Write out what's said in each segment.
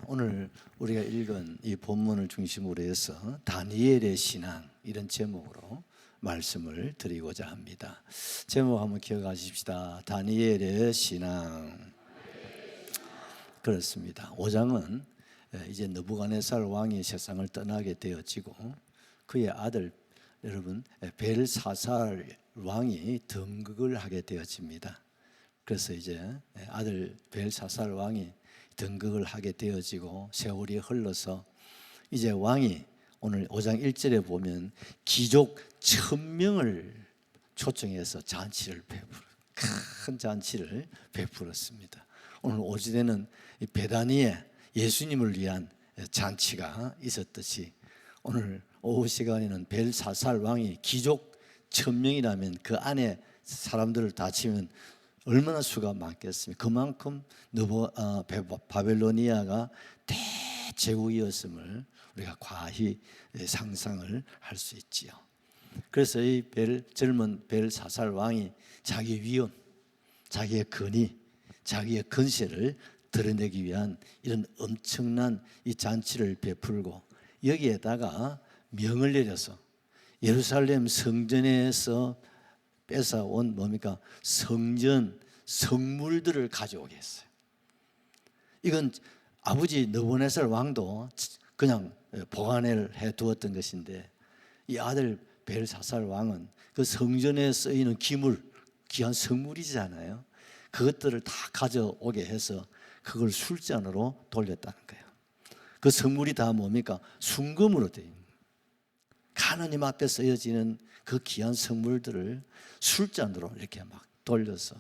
오늘 우리가 읽은 이 본문을 중심으로 해서 다니엘의 신앙 이런 제목으로 말씀을 드리고자 합니다. 제목 한번 기억하십시다. 다니엘의 신앙. 그렇습니다. 5장은 이제 느부갓네살 왕이 세상을 떠나게 되어지고 그의 아들 여러분 벨사살 왕이 등극을 하게 되어집니다. 그래서 이제 아들 벨사살 왕이 등극을 하게 되어지고 세월이 흘러서 이제 왕이 오늘 5장 1절에 보면 귀족 1000명을 초청해서 잔치를 큰 잔치를 베풀었습니다. 오늘 오전에는 베다니에 예수님을 위한 잔치가 있었듯이 오늘 오후 시간에는 벨사살 왕이 귀족 1000명이라면 그 안에 사람들을 다 치면 얼마나 수가 많겠습니까? 그만큼 바벨로니아가 대제국이었음을 우리가 과히 상상을 할 수 있지요. 그래서 이 젊은 벨사살 왕이 자기 위엄, 자기의 권위, 자기의 건세를 드러내기 위한 이런 엄청난 이 잔치를 베풀고 여기에다가 명을 내려서 예루살렘 성전에서 뺏어온 뭡니까? 성전 성물들을 가져오게 했어요. 이건 아버지 느부갓네살 왕도 그냥 보관을 해두었던 것인데 이 아들 벨사살 왕은 그 성전에 쓰이는 기물, 귀한 성물이잖아요. 그것들을 다 가져오게 해서 그걸 술잔으로 돌렸다는 거예요. 그 성물이 다 뭡니까? 순금으로 되어 있는 거예요. 하나님 앞에 쓰여지는 그 귀한 성물들을 술잔으로 이렇게 막 돌려서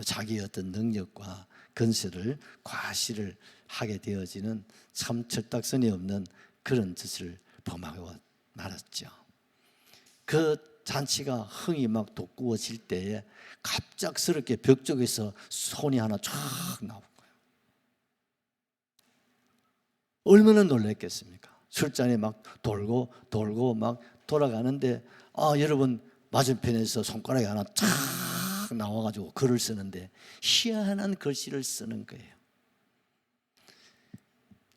자기의 어떤 능력과 건세를 과시를 하게 되어지는 참 철딱선이 없는 그런 짓을 범하고 말았죠. 그 잔치가 흥이 막 돋구어질 때에 갑작스럽게 벽 쪽에서 손이 하나 쫙 나온 거예요. 얼마나 놀랐겠습니까? 술잔이 막 돌고 막 돌아가는데 여러분 맞은편에서 손가락이 하나 쫙 나와가지고 글을 쓰는데 희한한 글씨를 쓰는 거예요.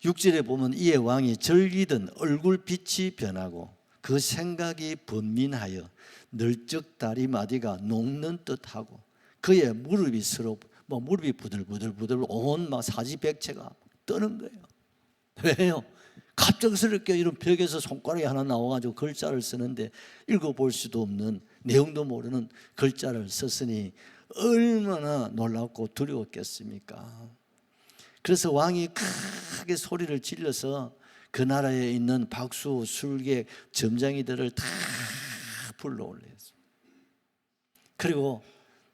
6절에 보면 이에 왕이 절기던 얼굴빛이 변하고 그 생각이 번민하여 널쩍다리 마디가 녹는 듯하고 그의 무릎이 무릎이 부들부들 온 막 사지백체가 떠는 거예요. 왜요? 갑작스럽게 이런 벽에서 손가락이 하나 나와가지고 글자를 쓰는데 읽어볼 수도 없는 내용도 모르는 글자를 썼으니 얼마나 놀랍고 두려웠겠습니까? 그래서 왕이 크게 소리를 질러서 그 나라에 있는 박수, 술객, 점장이들을 다 불러올렸어요. 그리고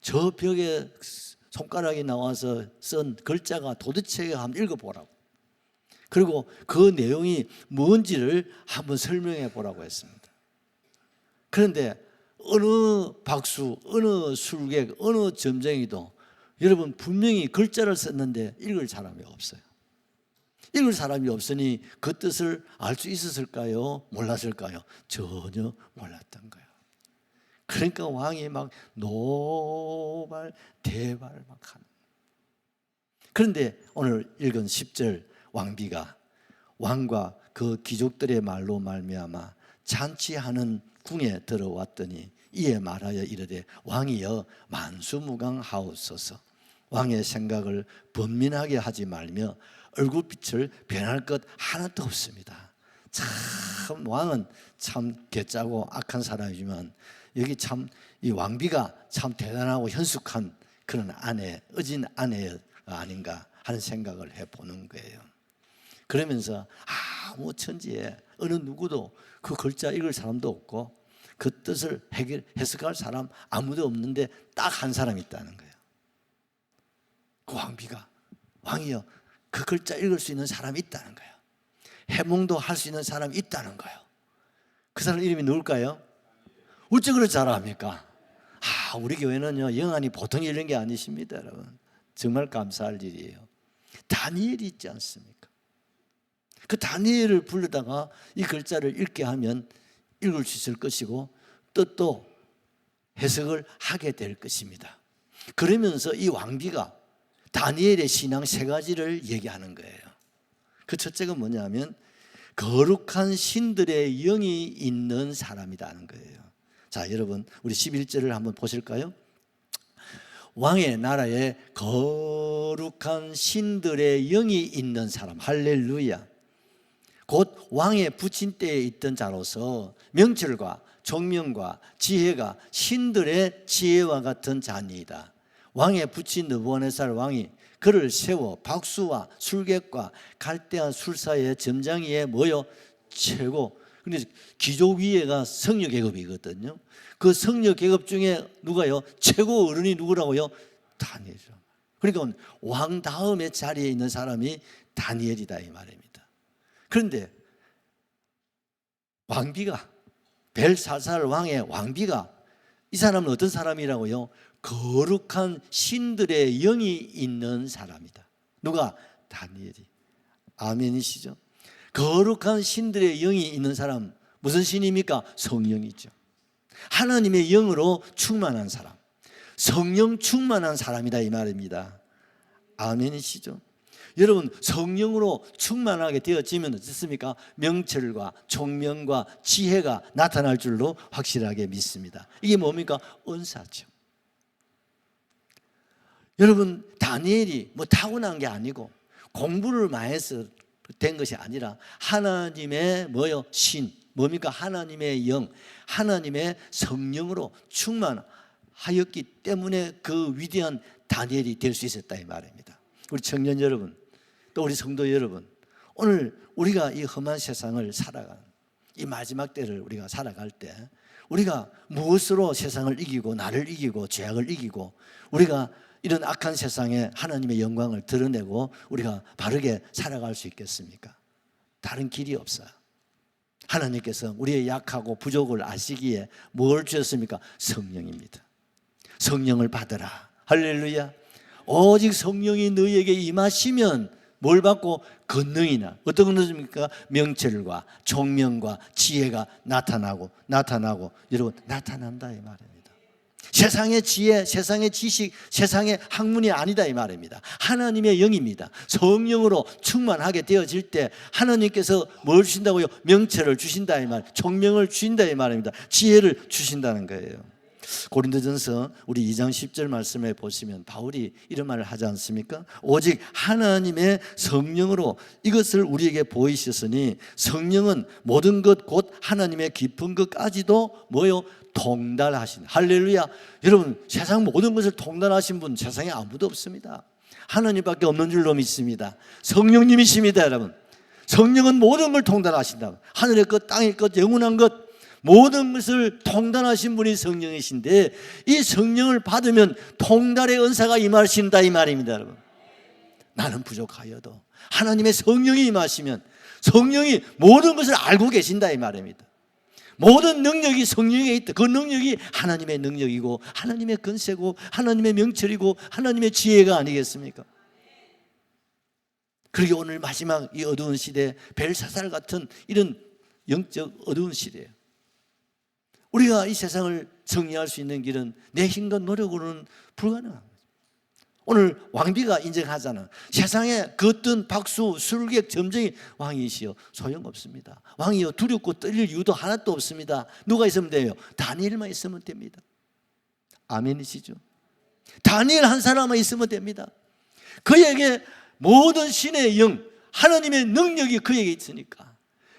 저 벽에 손가락이 나와서 쓴 글자가 도대체 한번 읽어보라고. 그리고 그 내용이 뭔지를 한번 설명해 보라고 했습니다. 그런데 어느 박수, 어느 술객, 어느 점쟁이도 여러분 분명히 글자를 썼는데 읽을 사람이 없어요. 읽을 사람이 없으니 그 뜻을 알 수 있었을까요? 몰랐을까요? 전혀 몰랐던 거예요. 그러니까 왕이 막 노발대발 막 하는. 그런데 오늘 읽은 10절 왕과 그 귀족들의 말로 말미암아 잔치하는 궁에 들어왔더니 이에 말하여 이르되 왕이여 만수무강하옵소서. 왕의 생각을 번민하게 하지 말며 얼굴빛을 변할 것 하나도 없습니다. 참 왕은 참 개짜고 악한 사람이지만 여기 참 이 왕비가 참 대단하고 현숙한 그런 아내, 어진 아내가 아닌가 하는 생각을 해보는 거예요. 그러면서 아무 천지에 어느 누구도 그 글자 읽을 사람도 없고 그 뜻을 해석할 사람 아무도 없는데 딱 한 사람이 있다는 거예요. 그 왕비가 왕이여 그 글자 읽을 수 있는 사람이 있다는 거예요. 해몽도 할 수 있는 사람이 있다는 거예요. 그 사람 이름이 누굴까요? 어째 그걸 잘 압니까? 우리 교회는요 영안이 보통 이런 게 아니십니다. 여러분 정말 감사할 일이에요. 다니엘이 있지 않습니까? 그 다니엘을 불러다가 이 글자를 읽게 하면 읽을 수 있을 것이고 뜻도 해석을 하게 될 것입니다. 그러면서 이 왕비가 다니엘의 신앙 세 가지를 얘기하는 거예요. 그 첫째가 뭐냐면 거룩한 신들의 영이 있는 사람이라는 거예요. 자, 여러분 우리 11절을 한번 보실까요? 왕의 나라에 거룩한 신들의 영이 있는 사람. 할렐루야. 곧 왕의 부친 때에 있던 자로서 명철과 총명과 지혜가 신들의 지혜와 같은 자니이다. 왕의 부친 느부갓네살 왕이 그를 세워 박수와 술객과 갈대한 술사의 점장위에 모여 최고, 근데 귀족 위에가 성녀 계급이거든요. 그 성녀 계급 중에 누가요? 최고 어른이 누구라고요? 다니엘이죠. 그러니까 왕 다음에 자리에 있는 사람이 다니엘이다 이 말입니다. 그런데 왕비가, 벨사살 왕의 왕비가, 이 사람은 어떤 사람이라고요? 거룩한 신들의 영이 있는 사람이다. 누가? 다니엘이. 아멘이시죠? 거룩한 신들의 영이 있는 사람, 무슨 신입니까? 성령이죠. 하나님의 영으로 충만한 사람, 성령 충만한 사람이다 이 말입니다. 아멘이시죠? 여러분, 성령으로 충만하게 되어지면 어떻습니까? 명철과 총명과 지혜가 나타날 줄로 확실하게 믿습니다. 이게 뭡니까? 은사죠. 여러분, 다니엘이 뭐 타고난 게 아니고 공부를 많이 해서 된 것이 아니라 하나님의 뭐요? 신, 뭡니까? 하나님의 영, 하나님의 성령으로 충만하였기 때문에 그 위대한 다니엘이 될 수 있었다 이 말입니다. 우리 청년 여러분, 또 우리 성도 여러분, 오늘 우리가 이 험한 세상을 살아가는 이 마지막 때를 우리가 살아갈 때 우리가 무엇으로 세상을 이기고 나를 이기고 죄악을 이기고 우리가 이런 악한 세상에 하나님의 영광을 드러내고 우리가 바르게 살아갈 수 있겠습니까? 다른 길이 없어요. 하나님께서 우리의 약하고 부족을 아시기에 뭘 주셨습니까? 성령입니다. 성령을 받으라. 할렐루야. 오직 성령이 너희에게 임하시면 뭘 받고? 권능이나 어떤 것입니까? 명철과 총명과 지혜가 나타나고 여러분 나타난다 이 말입니다. 세상의 지혜, 세상의 지식, 세상의 학문이 아니다 이 말입니다. 하나님의 영입니다. 성령으로 충만하게 되어질 때 하나님께서 뭘 주신다고요? 명철을 주신다 이 말, 총명을 주신다 이 말입니다. 지혜를 주신다는 거예요. 고린도전서 우리 2장 10절 말씀에 보시면 바울이 이런 말을 하지 않습니까? 오직 하나님의 성령으로 이것을 우리에게 보이셨으니 성령은 모든 것 곧 하나님의 깊은 것까지도 뭐요? 통달하신. 할렐루야. 여러분, 세상 모든 것을 통달하신 분 세상에 아무도 없습니다. 하나님밖에 없는 줄로 믿습니다. 성령님이십니다. 여러분, 성령은 모든 걸 통달하신다. 하늘의 것, 땅의 것, 영원한 것 모든 것을 통달하신 분이 성령이신데 이 성령을 받으면 통달의 은사가 임하신다 이 말입니다. 여러분, 나는 부족하여도 하나님의 성령이 임하시면 성령이 모든 것을 알고 계신다 이 말입니다. 모든 능력이 성령에 있다. 그 능력이 하나님의 능력이고 하나님의 권세고 하나님의 명철이고 하나님의 지혜가 아니겠습니까? 그러게 오늘 마지막 이 어두운 시대, 벨사살 같은 이런 영적 어두운 시대에 우리가 이 세상을 정리할 수 있는 길은 내 힘과 노력으로는 불가능한 거죠. 오늘 왕비가 인정하잖아. 세상에 그 어떤 박수, 술객, 점쟁이 왕이시여 소용없습니다. 왕이여 두렵고 떨릴 이유도 하나도 없습니다. 누가 있으면 돼요? 다니엘만 있으면 됩니다. 아멘이시죠? 다니엘 한 사람만 있으면 됩니다. 그에게 모든 신의 영, 하나님의 능력이 그에게 있으니까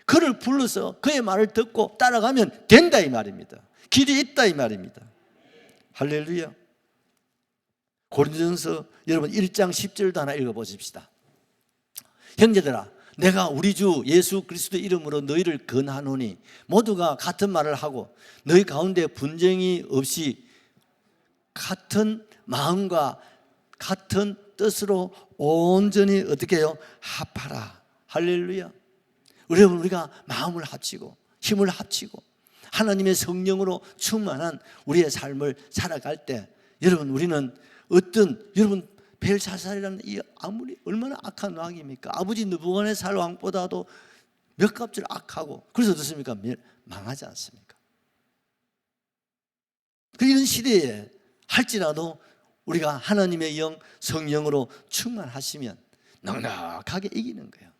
그를 불러서 그의 말을 듣고 따라가면 된다 이 말입니다. 길이 있다 이 말입니다. 할렐루야. 고린도전서 여러분 1장 10절도 하나 읽어보십시다. 형제들아, 내가 우리 주 예수 그리스도 이름으로 너희를 권하노니 모두가 같은 말을 하고 너희 가운데 분쟁이 없이 같은 마음과 같은 뜻으로 온전히 어떻게 해요? 합하라. 할렐루야. 여러분, 우리가 마음을 합치고 힘을 합치고 하나님의 성령으로 충만한 우리의 삶을 살아갈 때 여러분, 우리는 여러분 벨사살이라는 이 아무리 얼마나 악한 왕입니까? 아버지 느부갓네살 왕보다도 몇 값을 악하고 그래서 어떻습니까? 망하지 않습니까? 이런 시대에 할지라도 우리가 하나님의 영 성령으로 충만하시면 넉넉하게 이기는 거예요.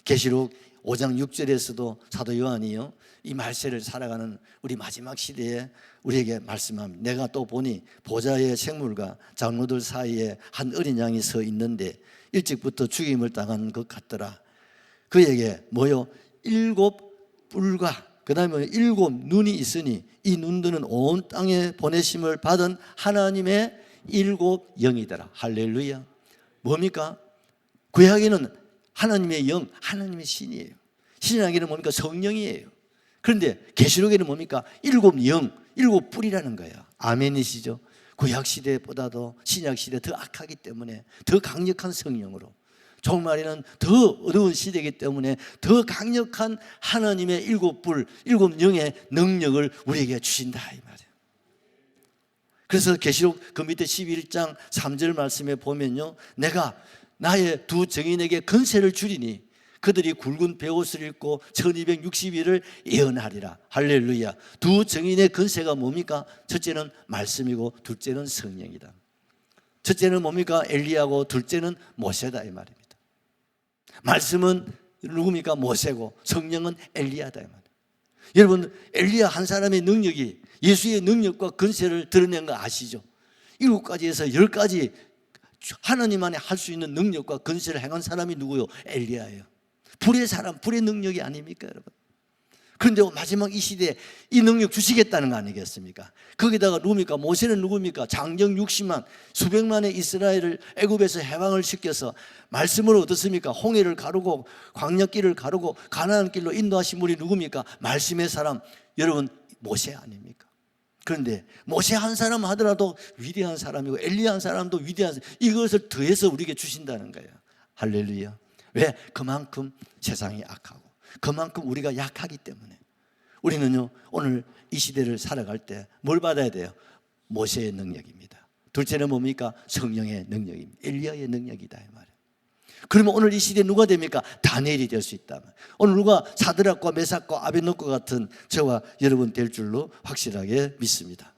계시록 5장 6절에서도 사도 요한이요, 이 말세를 살아가는 우리 마지막 시대에 우리에게 말씀합니다. 내가 또 보니 보좌의 생물과 장로들 사이에 한 어린 양이 서 있는데 일찍부터 죽임을 당한 것 같더라. 그에게 뭐요? 7 뿔과 그 다음에 7 눈이 있으니 이 눈들은 온 땅에 보내심을 받은 하나님의 7 영이더라. 할렐루야. 뭡니까? 구약에는 하나님의 영, 하나님의 신이에요. 신이라는 뭡니까? 성령이에요. 그런데 계시록에는 뭡니까? 7 영, 7 뿔이라는 거예요. 아멘이시죠? 구약 시대보다도 신약 시대 더 악하기 때문에 더 강력한 성령으로, 종말에는 더 어두운 시대이기 때문에 더 강력한 하나님의 7 뿔, 7 영의 능력을 우리에게 주신다 이 말이에요. 그래서 계시록 그 밑에 11장 3절 말씀에 보면요, 내가 나의 두 증인에게 권세를 주리니 그들이 굵은 베옷을 입고 1260일을 예언하리라. 할렐루야. 두 증인의 권세가 뭡니까? 첫째는 말씀이고 둘째는 성령이다. 첫째는 뭡니까? 엘리야고 둘째는 모세다 이 말입니다. 말씀은 누굽니까? 모세고 성령은 엘리야다 이 말입니다. 여러분, 엘리야 한 사람의 능력이 예수의 능력과 권세를 드러낸 거 아시죠? 7가지에서 10가지 하나님 안에 할 수 있는 능력과 권세를 행한 사람이 누구요? 엘리야예요. 불의 사람, 불의 능력이 아닙니까 여러분? 그런데 마지막 이 시대에 이 능력 주시겠다는 거 아니겠습니까? 거기다가 누굽니까? 모세는 누굽니까? 장정 60만 수백만의 이스라엘을 애굽에서 해방을 시켜서 말씀으로 어떻습니까? 홍해를 가르고 광야길을 가르고 가나안 길로 인도하신 분이 누굽니까? 말씀의 사람, 여러분 모세 아닙니까? 그런데 모세 한 사람 하더라도 위대한 사람이고 엘리야 한 사람도 위대한 사람, 이것을 더해서 우리에게 주신다는 거예요. 할렐루야. 왜? 그만큼 세상이 악하고 그만큼 우리가 약하기 때문에 우리는요, 오늘 이 시대를 살아갈 때 뭘 받아야 돼요? 모세의 능력입니다. 둘째는 뭡니까? 성령의 능력입니다. 엘리야의 능력이다 이 말이에요. 그러면 오늘 이 시대에 누가 됩니까? 다니엘이 될 수 있다. 오늘 누가 사드락과 메삭과 아벳노고 같은 저와 여러분 될 줄로 확실하게 믿습니다.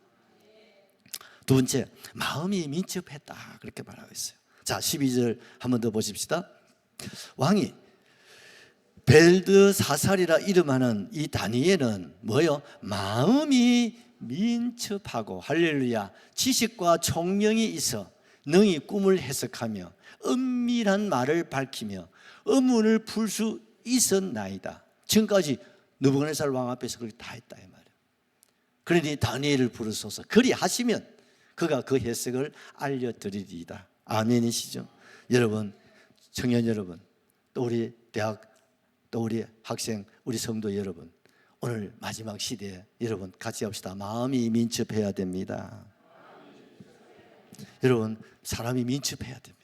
두 번째, 마음이 민첩했다 그렇게 말하고 있어요. 자, 12절 한 번 더 보십시다. 왕이 벨드사살이라 이름하는 이 다니엘은 뭐요? 마음이 민첩하고, 할렐루야, 지식과 총명이 있어 능히 꿈을 해석하며 은밀한 말을 밝히며 의문을 풀 수 있었나이다. 지금까지 느부갓네살 왕 앞에서 그렇게 다 했다 이 말이에요. 그러니 다니엘을 부르소서 그리하시면 그가 그 해석을 알려드리리이다. 아멘이시죠? 여러분, 청년 여러분, 또 우리 대학, 또 우리 학생, 우리 성도 여러분, 오늘 마지막 시대에 여러분 같이 합시다. 마음이 민첩해야 됩니다. 여러분, 사람이 민첩해야 됩니다.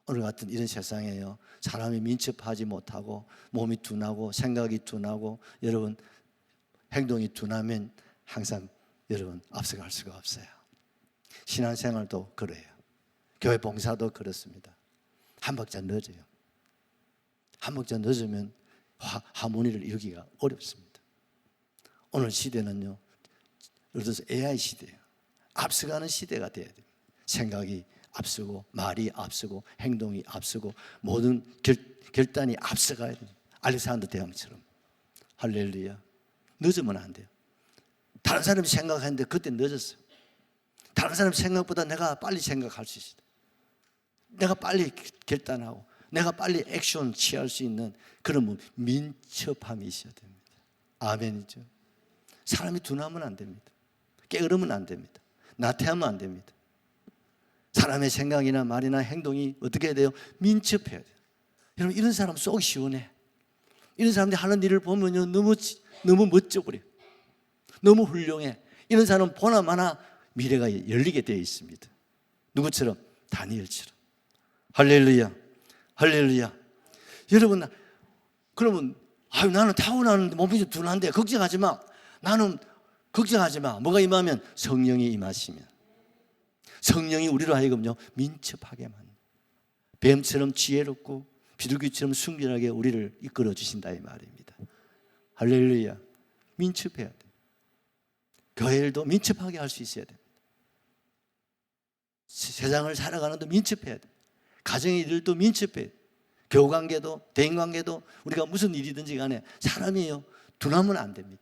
오늘 같은 이런 세상에요, 사람이 민첩하지 못하고 몸이 둔하고 생각이 둔하고 여러분 행동이 둔하면 항상 여러분 앞서갈 수가 없어요. 신앙생활도 그래요. 교회 봉사도 그렇습니다. 한 박자 늦어요. 한 박자 늦으면 하모니를 이루기가 어렵습니다. 오늘 시대는요, 예를 들어서 AI 시대예요. 앞서가는 시대가 돼야 돼요. 생각이 앞서고 말이 앞서고 행동이 앞서고 모든 결단이 앞서가야 돼요. 알렉산더 대왕처럼. 할렐루야. 늦으면 안 돼요. 다른 사람이 생각하는데 그때 늦었어요. 다른 사람 생각보다 내가 빨리 생각할 수 있어요. 내가 빨리 결단하고 내가 빨리 액션 취할 수 있는 그런 민첩함이 있어야 됩니다. 아멘이죠. 사람이 둔하면 안 됩니다. 게으르면 안 됩니다. 나태하면 안 됩니다. 사람의 생각이나 말이나 행동이 어떻게 해야 돼요? 민첩해야 돼요. 여러분, 이런 사람 속 시원해. 이런 사람들이 하는 일을 보면요, 너무 멋져버려. 너무 훌륭해. 이런 사람 보나마나 미래가 열리게 되어 있습니다. 누구처럼? 다니엘처럼. 할렐루야. 할렐루야. 여러분, 그러면 나는 타고나는데 몸이 좀 둔한데 걱정하지 마. 나는 걱정하지 마. 뭐가 임하면? 성령이 임하시면. 성령이 우리로 하여금요 민첩하게 만듭니다. 뱀처럼 지혜롭고 비둘기처럼 순결하게 우리를 이끌어 주신다 이 말입니다. 할렐루야. 민첩해야 돼요. 교회일도 민첩하게 할 수 있어야 됩니다. 세상을 살아가는데 민첩해야 돼요. 가정의 일도 민첩해야 돼요. 교우관계도 대인관계도 우리가 무슨 일이든지 간에 사람이요 둔하면 안 됩니다.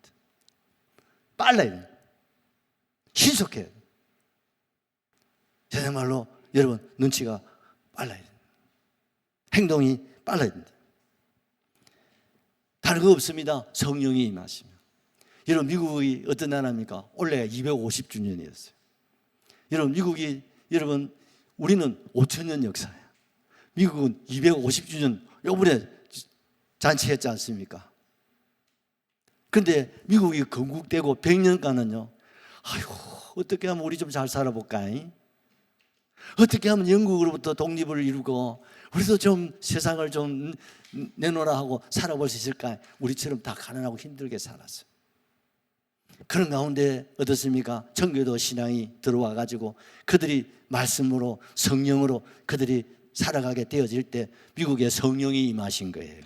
빨라요. 신속해요. 제 말로 여러분 눈치가 빨라야 돼요. 행동이 빨라야 됩니다. 다른 거 없습니다. 성령이 임하시면. 여러분 미국이 어떤 나라입니까? 올해 250주년이었어요. 여러분 미국이 여러분 우리는 5천년 역사예요. 미국은 250주년 요번에 잔치했지 않습니까? 그런데 미국이 건국되고 100년간은요 아이고 어떻게 하면 우리 좀 잘 살아볼까? 어떻게 하면 영국으로부터 독립을 이루고 우리도 좀 세상을 좀 내놓으라 하고 살아볼 수 있을까? 우리처럼 다 가난하고 힘들게 살았어요. 그런 가운데 어떻습니까? 청교도 신앙이 들어와 가지고 그들이 말씀으로 성령으로 그들이 살아가게 되어질 때 미국에 성령이 임하신 거예요.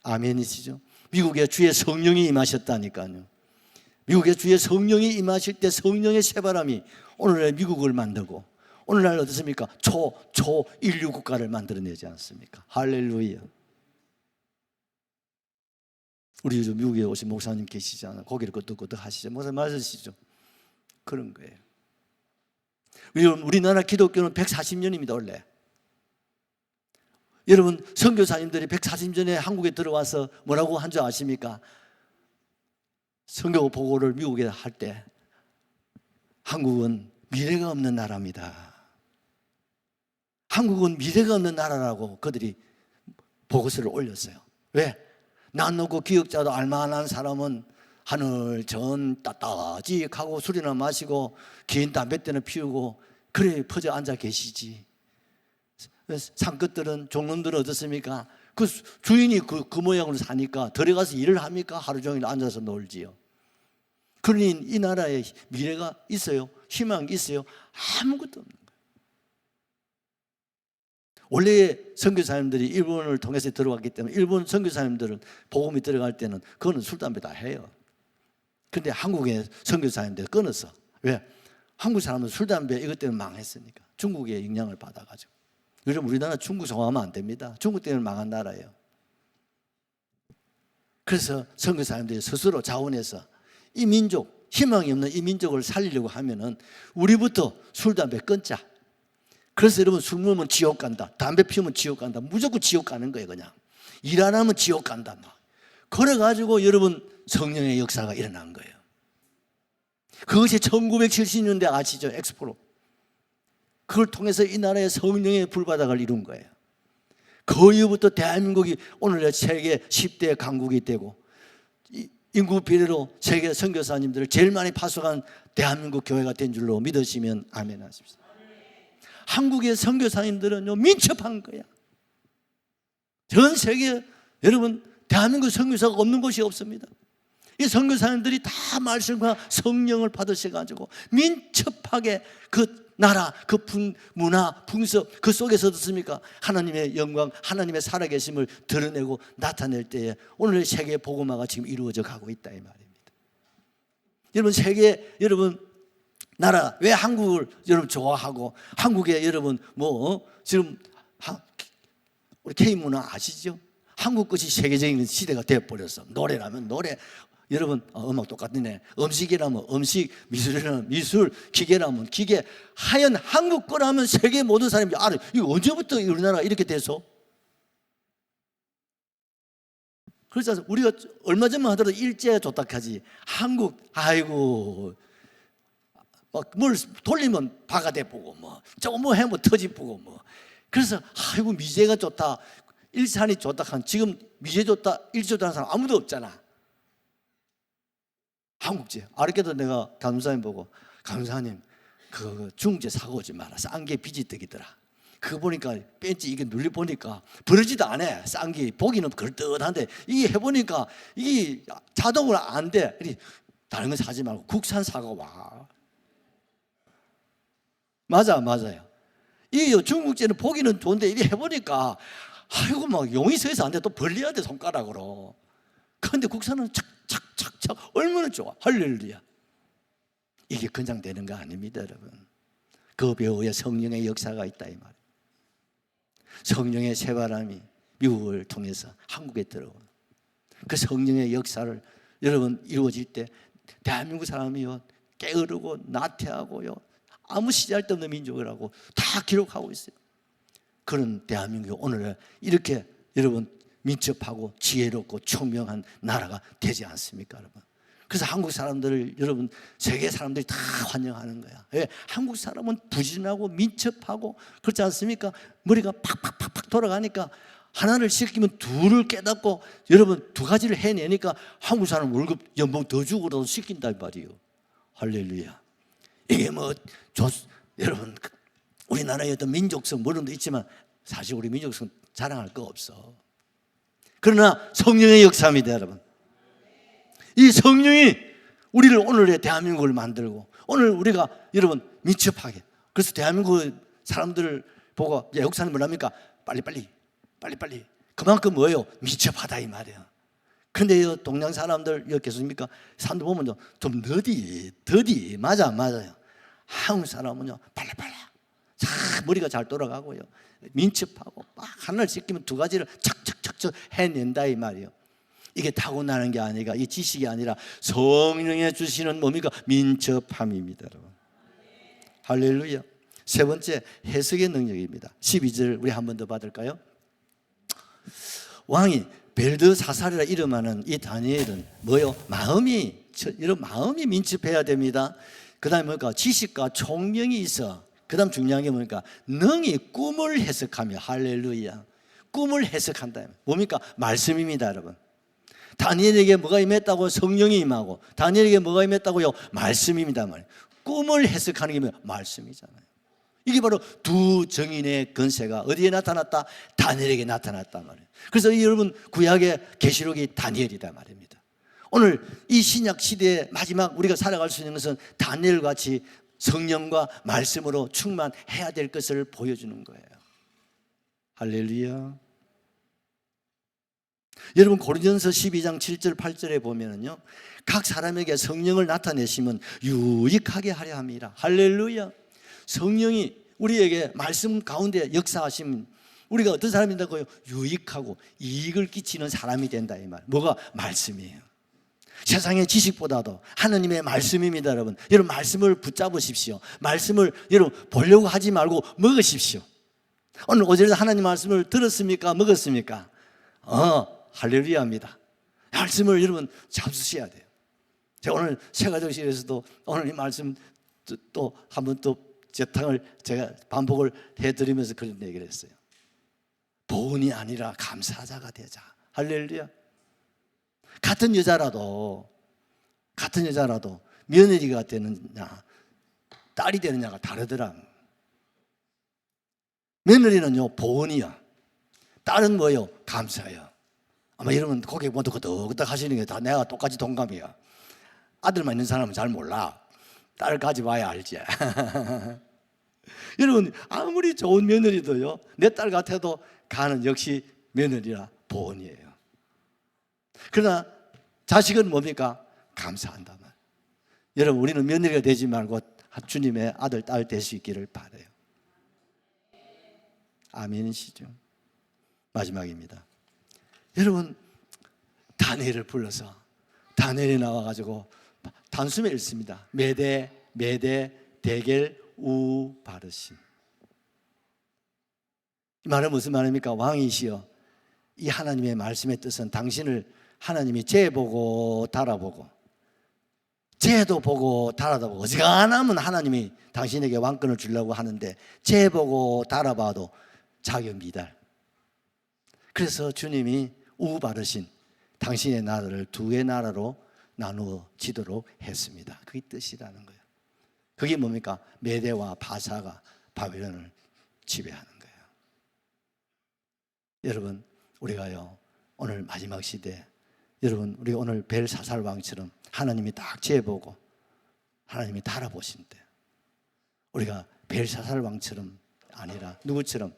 아멘이시죠? 미국에 주의 성령이 임하셨다니까요. 미국에 주의 성령이 임하실 때 성령의 새바람이 오늘날 미국을 만들고 오늘날 어떻습니까? 초인류 국가를 만들어내지 않습니까? 할렐루야. 우리 요즘 미국에 오신 목사님 계시잖아요. 고개를 끄덕끄덕 하시죠. 목사님 맞으시죠? 그런 거예요. 우리나라 기독교는 140년입니다 원래. 여러분 선교사님들이 140년에 한국에 들어와서 뭐라고 한 줄 아십니까? 선교 보고를 미국에 할 때 한국은 미래가 없는 나라입니다. 한국은 미래가 없는 나라라고 그들이 보고서를 올렸어요. 왜? 난 놓고 기억자도 알만한 사람은 하늘 전 따따지하고 술이나 마시고 긴 담배 때는 피우고 그래 퍼져 앉아 계시지. 산끝들은 종놈들은 어떻습니까? 그 주인이 그 모양으로 사니까 들어가서 일을 합니까? 하루 종일 앉아서 놀지요. 그러니 이 나라에 미래가 있어요? 희망이 있어요? 아무것도 없는 거예요. 원래 선교사님들이 일본을 통해서 들어왔기 때문에 일본 선교사님들은 복음이 들어갈 때는 그거는 술, 담배 다 해요. 그런데 한국의 선교사님들 끊었어. 왜? 한국 사람은 술, 담배 이것 때문에 망했으니까. 중국의 영향을 받아가지고. 여러분 우리나라 중국 좋아하면 안 됩니다. 중국 때문에 망한 나라예요. 그래서 선교사님들이 스스로 자원해서 이 민족, 희망이 없는 이 민족을 살리려고 하면은 우리부터 술, 담배 끊자. 그래서 여러분 술 먹으면 지옥 간다. 담배 피우면 지옥 간다. 무조건 지옥 가는 거예요 그냥. 일 안 하면 지옥 간다 막. 그래가지고 여러분 성령의 역사가 일어난 거예요. 그것이 1970년대 아시죠? 엑스포로. 그걸 통해서 이 나라의 성령의 불바닥을 이룬 거예요. 그 이후부터 대한민국이 오늘날 세계 10대 강국이 되고 인구 비례로 세계 선교사님들을 제일 많이 파송한 대한민국 교회가 된 줄로 믿으시면 아멘 하십시오. 한국의 선교사님들은요 민첩한 거야. 전 세계 여러분 대한민국 선교사가 없는 곳이 없습니다. 이 선교사님들이 다 말씀과 성령을 받으셔가지고 민첩하게 그 나라, 그 문화, 풍습 그 속에서 어떻습니까? 하나님의 영광, 하나님의 살아계심을 드러내고 나타낼 때에 오늘 세계 복음화가 지금 이루어져 가고 있다 이 말입니다. 여러분 세계 여러분 나라 왜 한국을 여러분 좋아하고 한국에 여러분 뭐 지금 우리 K 문화 아시죠? 한국 것이 세계적인 시대가 되어버렸어. 노래라면 노래. 여러분 음악 똑같네. 음식이라면 음식, 미술이라면 미술, 기계라면 기계. 하얀 한국 거라면 세계 모든 사람이 알아요. 이거 언제부터 우리나라가 이렇게 돼서? 그래서 우리가 얼마 전만 하더라도 일제가 좋다 하지. 한국 아이고 막 뭘 돌리면 바가 돼보고 뭐 저거 뭐 해면 터지보고 뭐. 그래서 아이고 미제가 좋다, 일산이 좋다 한 지금 미제 좋다, 일제 좋다 하는 사람 아무도 없잖아. 한국제. 아르게도 내가 감사님 보고 감사님 그 중국제 사고 오지 마라. 싼 게 비지떡이더라. 그거 보니까 벤치 이게 눌리 보니까 버리지도 않아. 싼 게 보기는 그럴듯한데 이게 해보니까 이게 자동으로 안 돼. 다른 거 사지 말고 국산 사고 와. 맞아요. 이 중국제는 보기는 좋은데 이게 해보니까 아이고 막 용이 서서 안 돼. 또 벌려야 돼 손가락으로. 그런데 국산은 착착착착 얼마나 좋아. 할렐루야. 이게 그냥 되는 거 아닙니다 여러분. 그 배후에 성령의 역사가 있다 이 말이에요. 성령의 새바람이 미국을 통해서 한국에 들어오고, 그 성령의 역사를 여러분 이루어질 때 대한민국 사람이요 게으르고 나태하고요 아무 시잘데 없는 민족이라고 다 기록하고 있어요. 그런 대한민국이 오늘 이렇게 여러분 민첩하고 지혜롭고 총명한 나라가 되지 않습니까, 여러분? 그래서 한국 사람들을 여러분 세계 사람들이 다 환영하는 거야. 왜? 한국 사람은 부진하고 민첩하고 그렇지 않습니까? 머리가 팍팍팍팍 돌아가니까 하나를 시키면 둘을 깨닫고 여러분 두 가지를 해내니까 한국 사람 월급 연봉 더 주고라도 시킨단 말이에요. 할렐루야. 이게 여러분 우리나라의 어떤 민족성 뭐는 도 있지만 사실 우리 민족성 자랑할 거 없어. 그러나 성령의 역사입니다, 여러분. 이 성령이 우리를 오늘의 대한민국을 만들고 오늘 우리가 여러분 민첩하게, 그래서 대한민국 사람들을 보고 역사는 뭐랍니까? 빨리빨리 그만큼 뭐예요? 민첩하다 이 말이에요. 그런데 동양 사람들 여기 계십니까? 사람들 보면 좀 더디 맞아요. 한국 사람은요 빨리 머리가 잘 돌아가고요 민첩하고 막 하나를 시키면 두 가지를 착착착착 해낸다 이 말이에요. 이게 타고나는 게 아니라 이 지식이 아니라 성령의 주시는 뭡니까? 민첩함입니다, 여러분. 할렐루야. 세 번째 해석의 능력입니다. 12절 우리 한 번 더 받을까요? 왕이 벨드사살이라 이름하는 이 다니엘은 뭐요? 마음이 민첩해야 됩니다. 그 다음에 뭘까? 지식과 총명이 있어. 그 다음 중요한 게 뭡니까? 능히 꿈을 해석하며. 할렐루야. 꿈을 해석한다. 뭡니까? 말씀입니다, 여러분. 다니엘에게 뭐가 임했다고? 성령이 임하고. 다니엘에게 뭐가 임했다고요? 말씀입니다. 꿈을 해석하는 게 뭐예요? 말씀이잖아요. 이게 바로 두 정인의 권세가 어디에 나타났다? 다니엘에게 나타났단 말이에요. 그래서 여러분 구약의 계시록이 다니엘이다 말입니다. 오늘 이 신약 시대의 마지막 우리가 살아갈 수 있는 것은 다니엘 같이 성령과 말씀으로 충만해야 될 것을 보여주는 거예요. 할렐루야. 여러분 고린도전서 12장 7절 8절에 보면은요 각 사람에게 성령을 나타내시면 유익하게 하려 함이라. 할렐루야. 성령이 우리에게 말씀 가운데 역사하시면 우리가 어떤 사람이 된다고요? 유익하고 이익을 끼치는 사람이 된다 이 말. 뭐가? 말씀이에요. 세상의 지식보다도 하나님의 말씀입니다, 여러분. 여러분 말씀을 붙잡으십시오. 말씀을 여러분 보려고 하지 말고 먹으십시오. 오늘 오전에 하나님 말씀을 들었습니까? 먹었습니까? 할렐루야입니다. 말씀을 여러분 잡수셔야 돼요. 제가 오늘 새가족실에서도 오늘 이 말씀 또 한번 또 재탕을 제가 반복을 해드리면서 그런 얘기를 했어요. 보은이 아니라 감사자가 되자. 할렐루야. 같은 여자라도 며느리가 되느냐 딸이 되느냐가 다르더라. 며느리는요 보은이야. 딸은 뭐예요? 감사해요. 아마 여러분 고개 모두 끄덕끄덕 하시는 게 다 내가 똑같이 동감이야. 아들만 있는 사람은 잘 몰라. 딸 가져봐야 알지. 여러분 아무리 좋은 며느리도요 내 딸 같아도 가는 역시 며느리라 보은이에요. 그러나 자식은 뭡니까? 감사한다 말. 여러분 우리는 며느리가 되지 말고 주님의 아들 딸 될 수 있기를 바라요. 아멘이시죠? 마지막입니다. 여러분 다니엘을 불러서 다니엘이 나와가지고 단숨에 읽습니다. 메대 대겔 우바르신. 이 말은 무슨 말입니까? 왕이시여 이 하나님의 말씀의 뜻은 당신을 하나님이 재보고 달아보고 재도 보고 달아도 보고 어지간하면 하나님이 당신에게 왕권을 주려고 하는데 재보고 달아봐도 자격 미달. 그래서 주님이 우바르신 당신의 나라를 두 개의 나라로 나누어지도록 했습니다. 그게 뜻이라는 거예요. 그게 뭡니까? 메대와 바사가 바벨론을 지배하는 거예요. 여러분 우리가요 오늘 마지막 시대 여러분 우리 오늘 벨사살 왕처럼 하나님이 딱 재보고 하나님이 달아보신대. 우리가 벨사살 왕처럼 아니라 누구처럼?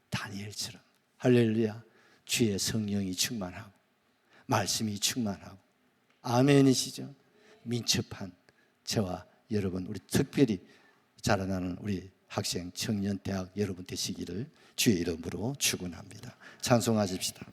다니엘처럼. 할렐루야. 주의 성령이 충만하고 말씀이 충만하고 아멘이시죠? 민첩한 저와 여러분 우리 특별히 자라나는 우리 학생, 청년, 대학 여러분 되시기를 주의 이름으로 축원합니다. 찬송하십시다.